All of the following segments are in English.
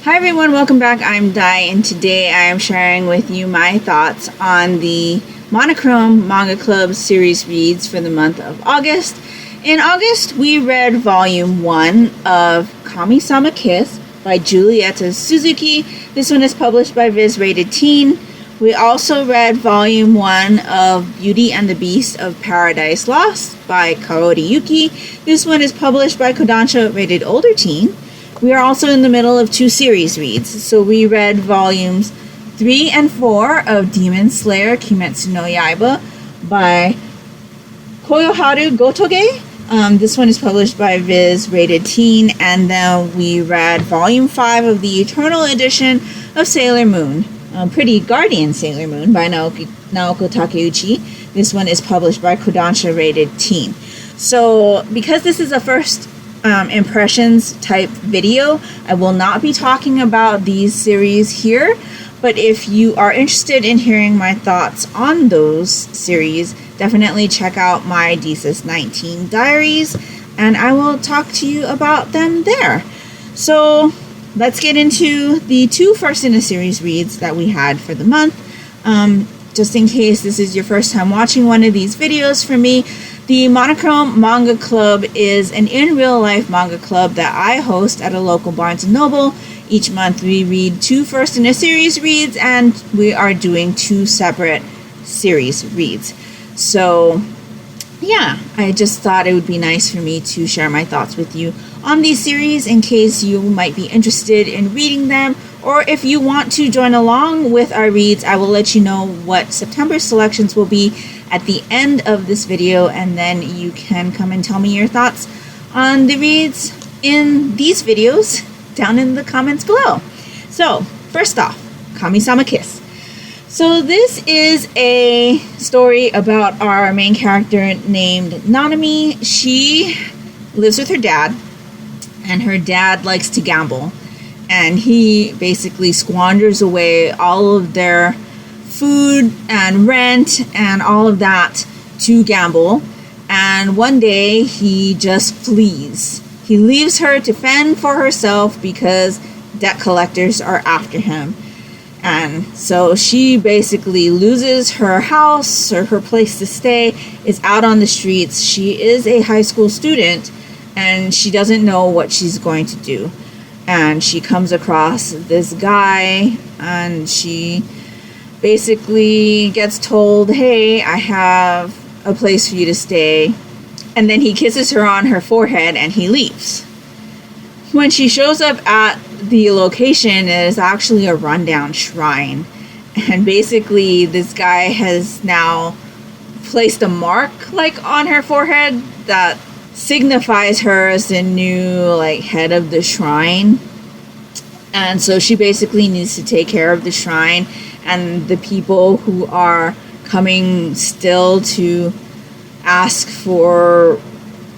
Hi everyone, welcome back. I'm Dai, and today I am sharing with you my thoughts on the Monochrome Manga Club series reads for the month of August. In August, we read Volume 1 of Kamisama Kiss by Julieta Suzuki. This one is published by Viz Rated Teen. We also read Volume 1 of Beauty and the Beast of Paradise Lost by Kaori Yuki. This one is published by Kodansha Rated Older Teen. We are also in the middle of two series reads. So we read Volumes 3 and 4 of Demon Slayer Kimetsu no Yaiba by Koyoharu Gotoge. This one is published by Viz Rated Teen. And then we read Volume 5 of the Eternal Edition of Sailor Moon. Pretty Guardian Sailor Moon by Naoko Takeuchi. This one is published by Kodansha Rated Teen. So because this is a first impressions type video, I will not be talking about these series here, but if you are interested in hearing my thoughts on those series, definitely check out my DSIS 19 diaries, and I will talk to you about them there. So let's get into the two first in a series reads that we had for the month. Just in case this is your first time watching one of these videos from me, the Monochrome Manga Club is an in-real-life manga club that I host at a local Barnes & Noble. Each month we read two first-in-a-series reads, and we are doing two separate series reads. So, yeah, I just thought it would be nice for me to share my thoughts with you on these series in case you might be interested in reading them, or if you want to join along with our reads. I will let you know what September selections will be at the end of this video, and then you can come and tell me your thoughts on the reads in these videos down in the comments below. So, first off, Kamisama Kiss. So this is a story about our main character named Nanami. She lives with her dad, and her dad likes to gamble, and he basically squanders away all of their food and rent and all of that to gamble. And one day he just flees. He leaves her to fend for herself because debt collectors are after him. And so she basically loses her house, or her place to stay is out on the streets. She is a high school student, and she doesn't know what she's going to do. And she comes across this guy, and she basically gets told, hey, I have a place for you to stay. And then he kisses her on her forehead and he leaves. When she shows up at the location, it is actually a rundown shrine. And basically this guy has now placed a mark on her forehead that signifies her as the new head of the shrine. And so she basically needs to take care of the shrine and the people who are coming still to ask for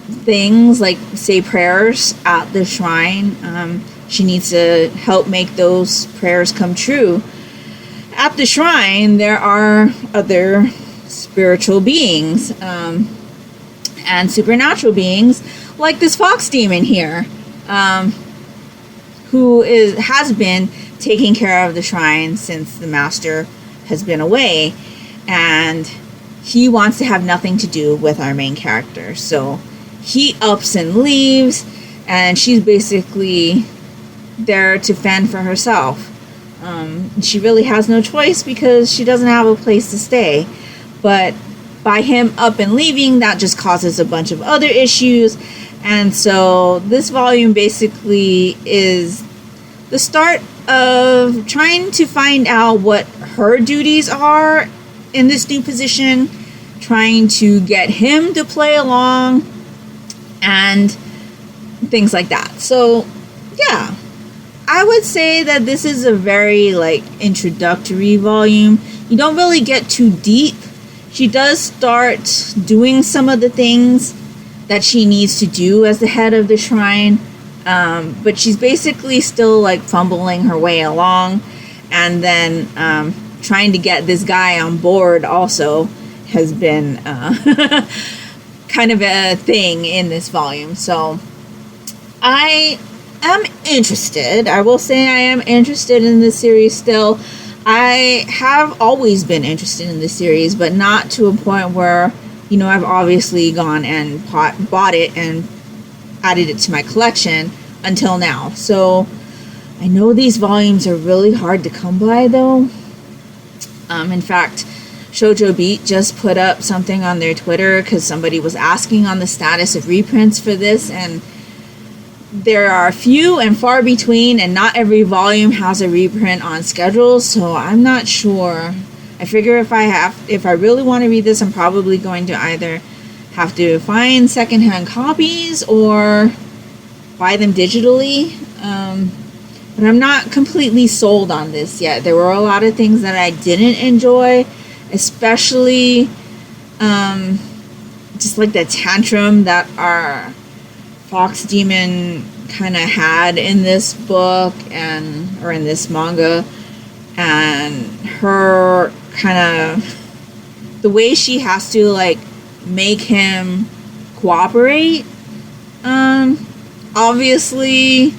things, like say prayers at the shrine. She needs to help make those prayers come true. At the shrine, there are other spiritual beings and supernatural beings, like this fox demon here, who has been taking care of the shrine since the master has been away, and he wants to have nothing to do with our main character. So he ups and leaves, and she's basically there to fend for herself. She really has no choice because she doesn't have a place to stay. But by him up and leaving, that just causes a bunch of other issues. And so this volume basically is the start of trying to find out what her duties are in this new position, trying to get him to play along, and things like that. So, yeah, I would say that this is a very introductory volume. You don't really get too deep. She does start doing some of the things that she needs to do as the head of the shrine, but she's basically still fumbling her way along. And then trying to get this guy on board also has been kind of a thing in this volume. So I am interested. I will say I am interested in this series still. I have always been interested in this series, but not to a point where, I've obviously gone and bought it and added it to my collection until now. So I know these volumes are really hard to come by, though. In fact, Shoujo Beat just put up something on their Twitter because somebody was asking on the status of reprints for this, and there are few and far between, and not every volume has a reprint on schedule, so I'm not sure. I figure if I really want to read this, I'm probably going to either have to find secondhand copies or buy them digitally. But I'm not completely sold on this yet. There were a lot of things that I didn't enjoy, especially just like the tantrum that our Fox Demon kind of had in this book or in this manga, and her kind of the way she has to like make him cooperate. Obviously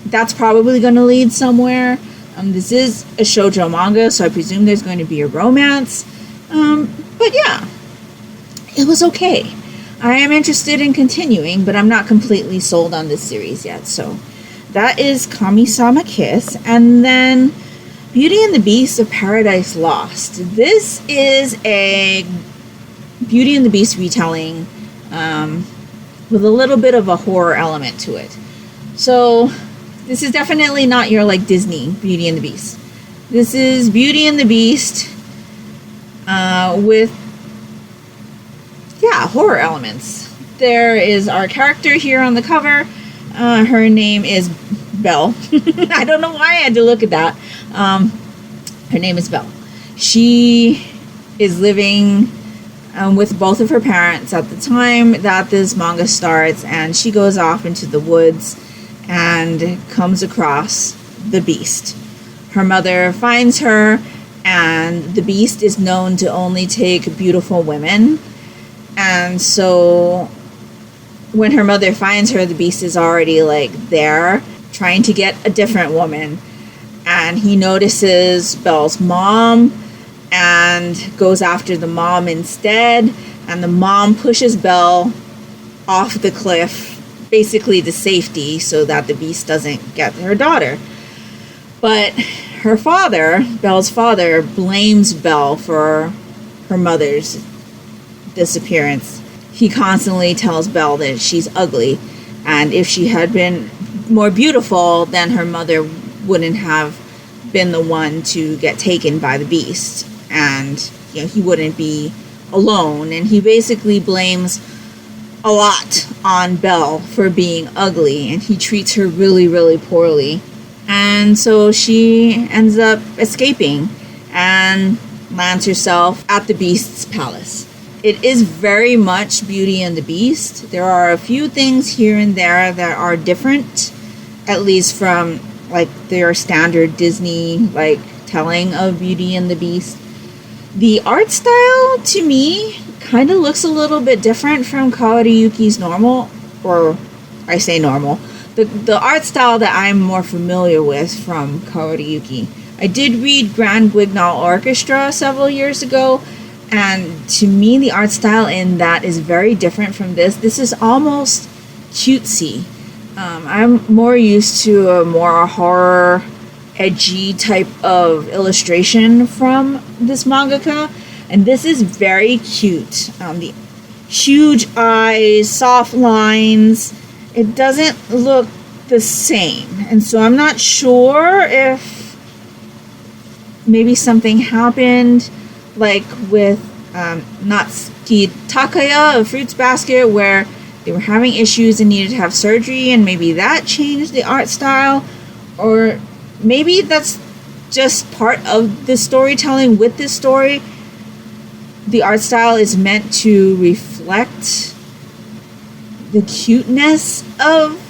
that's probably going to lead somewhere. This is a shoujo manga, so I presume there's going to be a romance. But yeah, it was okay. I am interested in continuing, but I'm not completely sold on this series yet. So that is Kamisama Kiss. And then Beauty and the Beast of Paradise Lost. This is a Beauty and the Beast retelling with a little bit of a horror element to it. So this is definitely not your like Disney Beauty and the Beast. This is Beauty and the Beast with horror elements. There is our character here on the cover. Her name is Belle. I don't know why I had to look at that. Her name is Belle. She is living with both of her parents at the time that this manga starts, and she goes off into the woods and comes across the Beast. Her mother finds her, and the Beast is known to only take beautiful women. And so when her mother finds her, the Beast is already like there trying to get a different woman. And he notices Belle's mom and goes after the mom instead. And the mom pushes Belle off the cliff, basically to safety, so that the Beast doesn't get her daughter. But her father, Belle's father, blames Belle for her mother's disappearance. He constantly tells Belle that she's ugly, and if she had been more beautiful, then her mother wouldn't have been the one to get taken by the Beast, and he wouldn't be alone. And he basically blames a lot on Belle for being ugly, and he treats her really, really poorly. And so she ends up escaping and lands herself at the Beast's palace. It is very much Beauty and the Beast. There are a few things here and there that are different, at least from like their standard Disney like telling of Beauty and the Beast. The art style to me kind of looks a little bit different from Kawariyuki's normal, or I say normal, the art style that I'm more familiar with from Kawariyuki. I did read Grand Guignol Orchestra several years ago, and to me the art style in that is very different from this. This is almost cutesy. I'm more used to a more horror, edgy type of illustration from this mangaka, and this is very cute. The huge eyes, soft lines, it doesn't look the same, and so I'm not sure if maybe something happened like with Natsuki Takaya of Fruits Basket, where they were having issues and needed to have surgery, and maybe that changed the art style, or maybe that's just part of the storytelling with this story. The art style is meant to reflect the cuteness of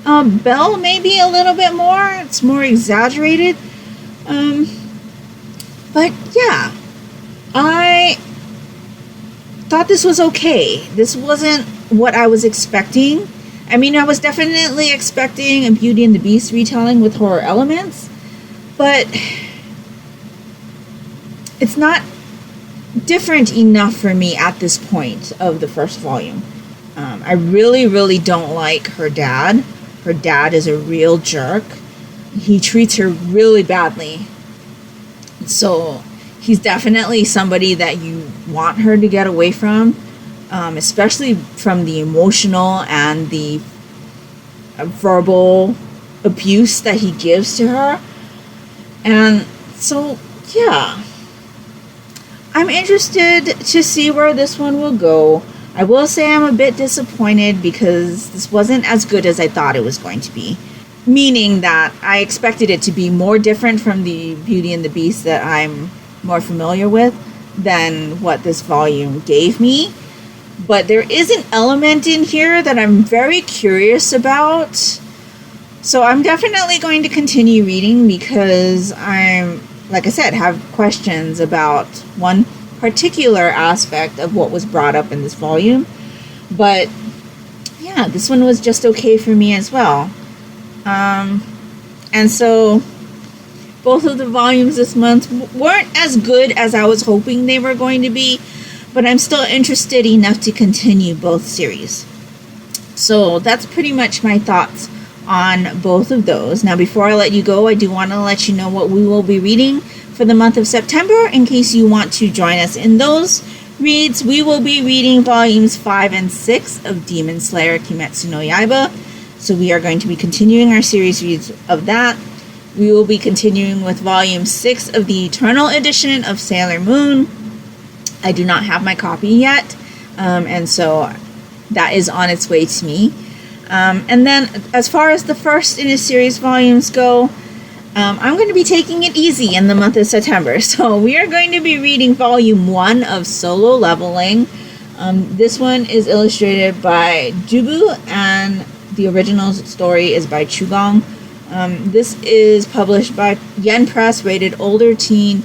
Belle, maybe a little bit more. It's more exaggerated. But yeah, I thought this was okay. This wasn't what I was expecting, I mean, I was definitely expecting a Beauty and the Beast retelling with horror elements, but it's not different enough for me at this point of the first volume. I really, really don't like her dad. Her dad is a real jerk. He treats her really badly. So he's definitely somebody that you want her to get away from, especially from the emotional and the verbal abuse that he gives to her. And so, yeah, I'm interested to see where this one will go. I will say I'm a bit disappointed because this wasn't as good as I thought it was going to be. Meaning that I expected it to be more different from the Beauty and the Beast that I'm more familiar with than what this volume gave me. But there is an element in here that I'm very curious about. So I'm definitely going to continue reading because I'm, like I said, have questions about one particular aspect of what was brought up in this volume. But yeah, this one was just okay for me as well. And so both of the volumes this month weren't as good as I was hoping they were going to be, but I'm still interested enough to continue both series. So that's pretty much my thoughts on both of those. Now, before I let you go, I do want to let you know what we will be reading for the month of September in case you want to join us in those reads. We will be reading volumes 5 and 6 of Demon Slayer Kimetsu no Yaiba. So we are going to be continuing our series reads of that. We will be continuing with volume 6 of the Eternal edition of Sailor Moon. I do not have my copy yet, and so that is on its way to me. And then as far as the first in a series volumes go, I'm going to be taking it easy in the month of September. So we are going to be reading volume 1 of Solo Leveling. This one is illustrated by Jubu, and the original story is by Chugong. This is published by Yen Press, rated older teen.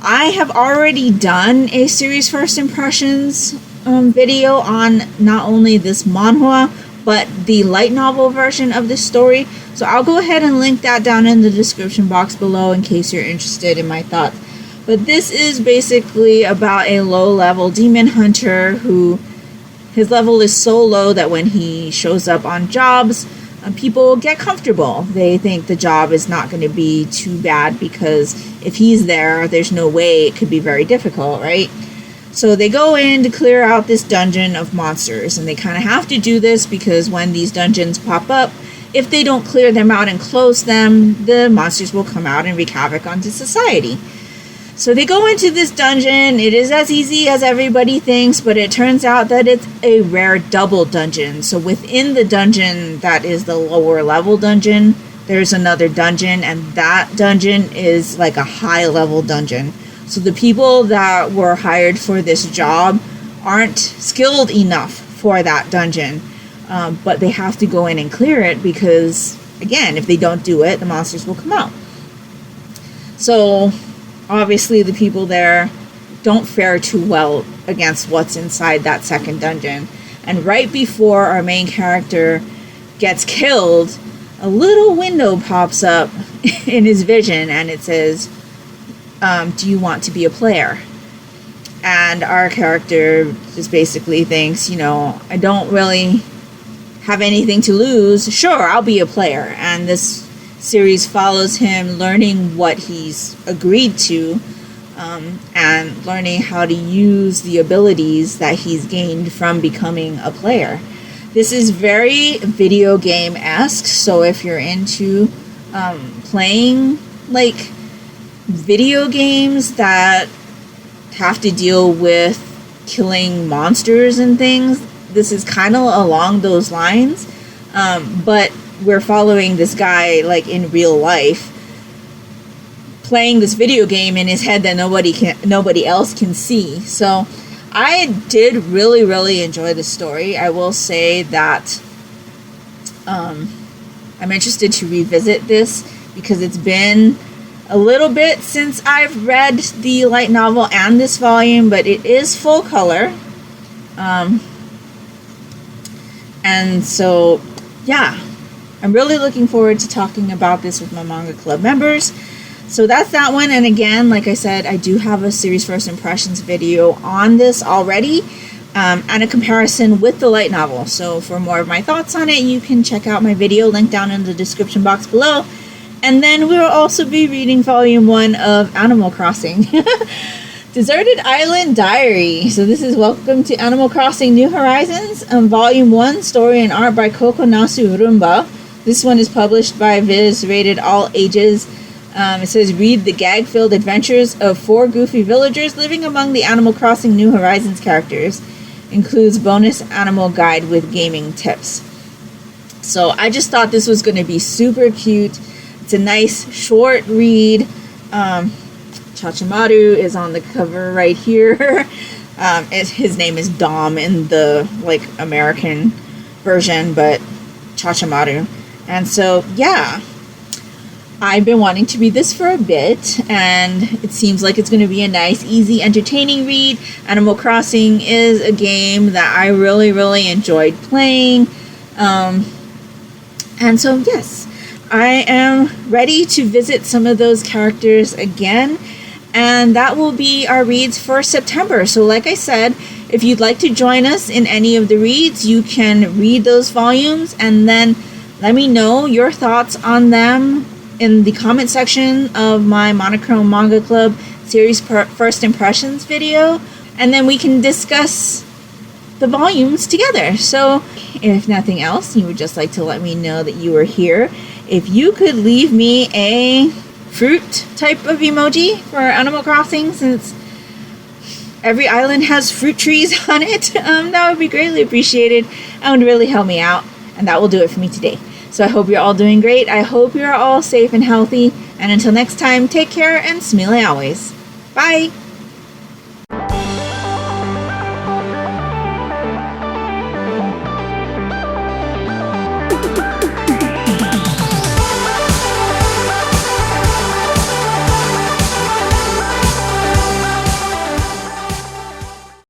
I have already done a series first impressions video on not only this manhwa, but the light novel version of this story. So I'll go ahead and link that down in the description box below in case you're interested in my thoughts. But this is basically about a low-level demon hunter who, his level is so low that when he shows up on jobs, people get comfortable. They think the job is not going to be too bad because if he's there, there's no way it could be very difficult, right? So they go in to clear out this dungeon of monsters, and they kind of have to do this because when these dungeons pop up, if they don't clear them out and close them, the monsters will come out and wreak havoc onto society. So they go into this dungeon. It is as easy as everybody thinks, but it turns out that it's a rare double dungeon. So within the dungeon that is the lower level dungeon, there's another dungeon, and that dungeon is like a high level dungeon. So the people that were hired for this job aren't skilled enough for that dungeon, but they have to go in and clear it because, again, if they don't do it, the monsters will come out. So obviously the people there don't fare too well against what's inside that second dungeon. And right before our main character gets killed, a little window pops up in his vision, and it says, do you want to be a player? And our character just basically thinks, I don't really have anything to lose. Sure, I'll be a player. And this series follows him learning what he's agreed to, and learning how to use the abilities that he's gained from becoming a player. This is very video game-esque, so if you're into playing like video games that have to deal with killing monsters and things, this is kind of along those lines, but we're following this guy like in real life playing this video game in his head that nobody else can see. So I did really, really enjoy the story. I will say that I'm interested to revisit this because it's been a little bit since I've read the light novel and this volume, but it is full color. And so, yeah, I'm really looking forward to talking about this with my manga club members. So that's that one. And again, like I said, I do have a series first impressions video on this already, and a comparison with the light novel. So for more of my thoughts on it, you can check out my video, link down in the description box below. And then we'll also be reading volume 1 of Animal Crossing. Deserted Island Diary. So this is Welcome to Animal Crossing New Horizons, volume 1, story and art by Kokonasu Rumba. This one is published by Viz, rated all ages. It says, read the gag-filled adventures of 4 goofy villagers living among the Animal Crossing New Horizons characters. Includes bonus animal guide with gaming tips. So I just thought this was going to be super cute. It's a nice short read. Chachimaru is on the cover right here. His name is Dom in the American version, but Chachimaru. And so, yeah, I've been wanting to read this for a bit, and it seems like it's going to be a nice, easy, entertaining read. Animal Crossing is a game that I really, really enjoyed playing. And so, yes, I am ready to visit some of those characters again, and that will be our reads for September. So like I said, if you'd like to join us in any of the reads, you can read those volumes and then let me know your thoughts on them in the comment section of my Monochrome Manga Club series first impressions video, and then we can discuss the volumes together. So if nothing else, you would just like to let me know that you were here. If you could leave me a fruit type of emoji for Animal Crossing, since every island has fruit trees on it, that would be greatly appreciated and would really help me out. And that will do it for me today. So I hope you're all doing great. I hope you're all safe and healthy. And until next time, take care and smile always. Bye!